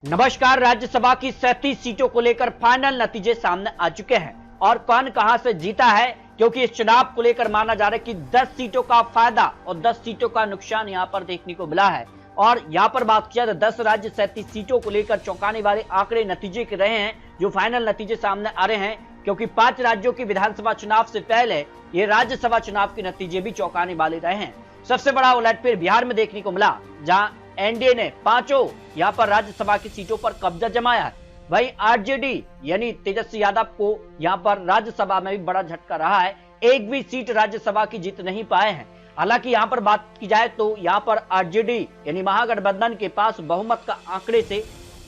नमस्कार। राज्यसभा की 37 सीटों को लेकर फाइनल नतीजे सामने आ चुके हैं और कौन कहां से जीता है, क्योंकि इस चुनाव को लेकर माना जा रहा है कि 10 सीटों का फायदा और 10 सीटों का नुकसान यहां पर देखने को मिला है। और यहां पर बात किया तो 10 राज्य 37 सीटों को लेकर चौंकाने वाले आंकड़े नतीजे के रहे हैं जो फाइनल नतीजे सामने आ रहे हैं, क्योंकि 5 राज्यों के विधानसभा चुनाव से पहले ये राज्यसभा चुनाव के नतीजे भी चौंकाने वाले रहे हैं। सबसे बड़ा उलटफेर बिहार में देखने को मिला, जहां एनडीए ने पांचों यहां पर राज्यसभा की सीटों पर कब्जा जमाया है। वहीं आरजेडी यानी तेजस्वी यादव को यहां पर राज्यसभा में भी बड़ा झटका रहा है, एक भी सीट राज्यसभा की जीत नहीं पाए हैं। हालांकि यहां पर बात की जाए तो यहां पर आरजेडी यानी महागठबंधन के पास बहुमत का आंकड़े से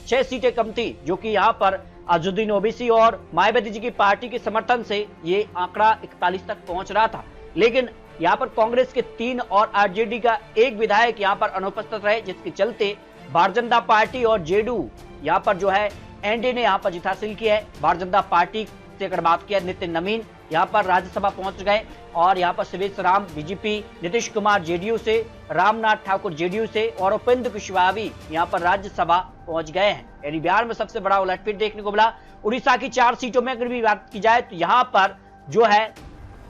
6 सीटें कम थी, जो कि यहां पर अजुद्दीन ओवैसी और मायावती जी की पार्टी के समर्थन से ये आंकड़ा 41 तक पहुंच रहा था। लेकिन यहाँ पर कांग्रेस के 3 और आरजेडी का 1 विधायक यहाँ पर अनुपस्थित रहे, जिसके चलते भारतीय जनता पार्टी और जेडीयू यहाँ पर जो है एनडीए ने यहाँ पर जीत हासिल की है। भारतीय जनता पार्टी से अगर बात किया, नितिन नवीन यहाँ पर राज्यसभा पहुंच गए और यहाँ पर सुरेश राम बीजेपी, नीतीश कुमार जेडीयू से, रामनाथ ठाकुर जेडीयू से और उपेंद्र कुशवाहा भी यहाँ पर राज्यसभा पहुंच गए हैं। यानी बिहार में सबसे बड़ा उलटफेर देखने को मिला। उड़ीसा की 4 सीटों में अगर भी बात की जाए तो यहाँ पर जो है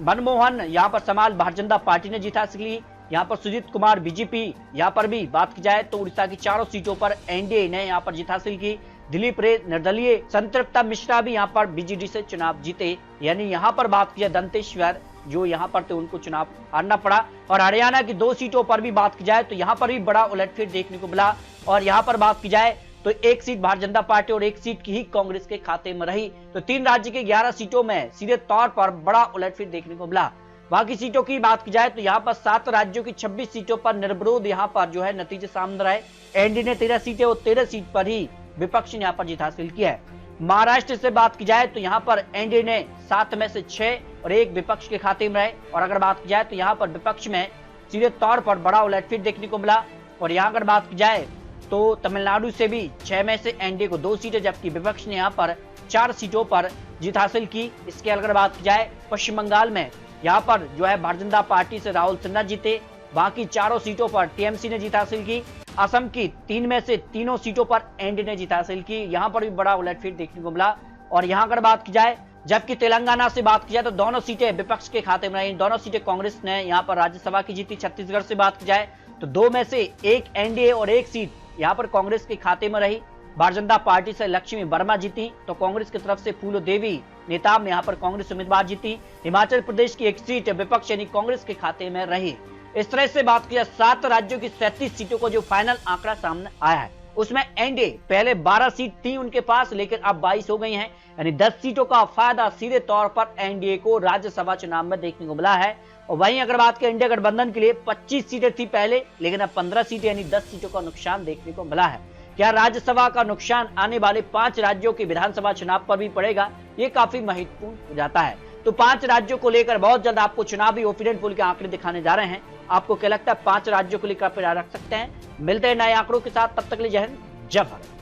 मनमोहन यहाँ पर समाज भारतीय जनता पार्टी ने जीत हासिल की। यहाँ पर सुजीत कुमार बीजेपी, यहाँ पर भी बात की जाए तो उड़ीसा की 4 सीटों पर एनडीए ने यहाँ पर जीत हासिल की। दिलीप रे निर्दलीय संतृप्ता मिश्रा भी यहाँ पर बीजेडी से चुनाव जीते। यानी यहाँ पर बात की जाए दंतेश्वर जो यहाँ पर थे उनको चुनाव हारना पड़ा। और हरियाणा की 2 सीटों पर भी बात की जाए तो यहाँ पर भी बड़ा उलटफेर देखने को मिला। और यहाँ पर बात की जाए तो 1 सीट भारतीय जनता पार्टी और 1 सीट की ही कांग्रेस के खाते में रही। तो 3 राज्य के 11 सीटों में सीधे तौर पर बड़ा उलटफेर देखने को मिला। बाकी सीटों की बात की जाए तो यहाँ पर 7 राज्यों की 26 सीटों पर निर्विरोध यहाँ पर जो है नतीजे सामने रहे। एनडीए ने 13 सीटें और 13 सीट पर ही विपक्ष ने यहाँ पर जीत हासिल की है। महाराष्ट्र से बात की जाए तो यहाँ पर एनडीए ने 7 में से 6 और 1 विपक्ष के खाते में रहे। और अगर बात की जाए तो यहाँ पर विपक्ष में सीधे तौर पर बड़ा उलटफेर देखने को मिला। और यहाँ अगर बात की जाए तो तमिलनाडु से भी 6 में से एनडीए को 2 सीटें, जबकि विपक्ष ने यहाँ पर 4 सीटों पर जीत हासिल की। इसके अगर बात की जाए पश्चिम बंगाल में यहाँ पर जो है भारतीय जनता पार्टी से राहुल सिन्हा जीते। बाकी 4 सीटों पर टीएमसी ने जीत हासिल की। असम की 3 में से 3 सीटों पर एनडीए ने जीत हासिल की। यहाँ पर भी बड़ा उलटफेर देखने को मिला। और यहाँ अगर बात की जाए, जबकि तेलंगाना से बात की जाए तो दोनों सीटें विपक्ष के खाते में रही। दोनों सीटें कांग्रेस ने यहाँ पर राज्यसभा की जीती। छत्तीसगढ़ से बात की जाए तो 2 में से 1 एनडीए और 1 सीट यहाँ पर कांग्रेस के खाते में रही। भारतीय जनता पार्टी से लक्ष्मी वर्मा जीती, तो कांग्रेस की तरफ से फूलो देवी नेताम यहाँ पर कांग्रेस उम्मीदवार जीती। हिमाचल प्रदेश की 1 सीट विपक्ष यानी कांग्रेस के खाते में रही। इस तरह से बात किया 7 राज्यों की 37 सीटों को जो फाइनल आंकड़ा सामने आया है, उसमें एनडीए पहले 12 सीट थी उनके पास, लेकिन अब 22 हो गई हैं। यानी 10 सीटों का फायदा सीधे तौर पर एनडीए को राज्यसभा चुनाव में देखने को मिला है। और वहीं अगर बात करें इंडिया गठबंधन के लिए 25 सीटें थी पहले, लेकिन अब 15 सीटें यानी 10 सीटों का नुकसान देखने को मिला है। क्या राज्यसभा का नुकसान आने वाले 5 राज्यों के विधानसभा चुनाव पर भी पड़ेगा? ये काफी महत्वपूर्ण हो जाता है। तो 5 राज्यों को लेकर बहुत जल्द आपको चुनावी ओपिनियन पोल के आंकड़े दिखाने जा रहे हैं। आपको क्या लगता है 5 राज्यों को लेकर आप रख सकते हैं? मिलते हैं नए आंकड़ों के साथ, तब तक के लिए जय हिंद, जय भारत।